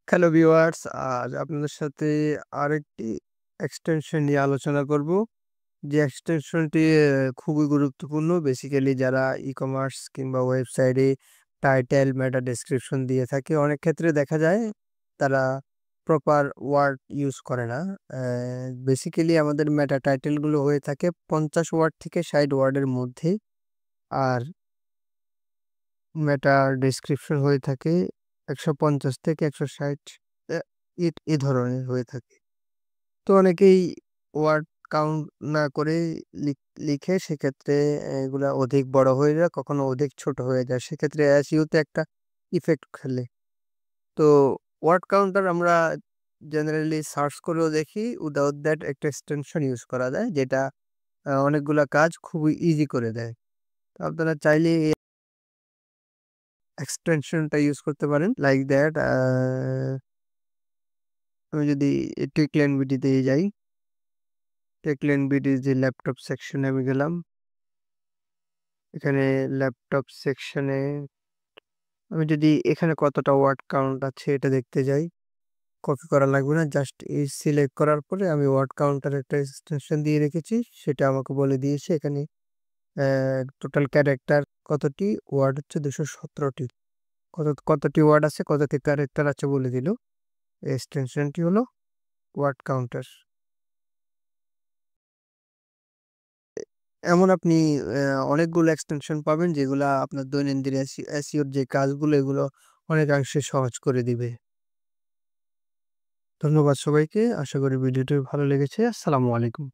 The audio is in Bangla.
হ্যালো ভিউয়ার্স, আজ আপনাদের সাথে আরেকটি এক্সটেনশন নিয়ে আলোচনা করব। যে এক্সটেনশনটি খুবই গুরুত্বপূর্ণ। বেসিক্যালি যারা ই-কমার্স কিংবা ওয়েবসাইটে টাইটেল, মেটা ডেসক্রিপশন দিয়ে থাকে, অনেক ক্ষেত্রে দেখা যায় তারা প্রপার ওয়ার্ড ইউজ করে না। বেসিক্যালি আমাদের মেটা টাইটেলগুলো হয়ে থাকে 50 ওয়ার্ড থেকে 60 ওয়ার্ডের মধ্যে। আর মেটা ডেসক্রিপশন হয়ে থাকে 150 থেকে 160 এ এ ধরনের হয়ে থাকে। তো অনেকেই ওয়ার্ড কাউন্ট না করে লিখে, সেক্ষেত্রে এগুলা অধিক বড় হয়ে যায়, কখনো অধিক ছোট হয়ে যায়। সেক্ষেত্রে এসইওতে একটা ইফেক্ট ফেলে। তো ওয়ার্ড কাউন্টার আমরা জেনারেলি সার্চ করেও দেখি। উইদাউট দ্যাট একটা এক্সটেনশন ইউজ করা যায়, যেটা অনেকগুলা কাজ খুবই ইজি করে দেয়। তো আপনারা চাইলে এই এক্সটেনশনটা ইউজ করতে পারেন লাইক দ্যাট। আমি যদি টেকলেন বিডিতে যাই, টেকলেন বিডি যে ল্যাপটপ সেকশনে আমি গেলাম। এখানে ল্যাপটপ সেকশনে আমি যদি এখানে কতটা ওয়ার্ড কাউন্ট আছে এটা দেখতে যাই, কপি করা লাগবে না, জাস্ট এই সিলেক্ট করার পরে আমি ওয়ার্ড কাউন্টার একটা এক্সটেনশন দিয়ে রেখেছি, সেটা আমাকে বলে দিয়েছে এখানে টোটাল ক্যারেক্টার কতটি, ওয়ার্ড হচ্ছে 217টি। কতটি ওয়ার্ড আছে, কতটি ক্যারেক্টার আছে বলে দিল। এক্সটেনশনটি হলো ওয়ার্ড কাউন্টার। এমন আপনি অনেকগুলো এক্সটেনশন পাবেন যেগুলা আপনার দৈনন্দিন এসইওর যে কাজগুলো এগুলো অনেকাংশে সহজ করে দিবে। ধন্যবাদ সবাইকে। আশা করি ভিডিওটি ভালো লেগেছে। আসসালামু আলাইকুম।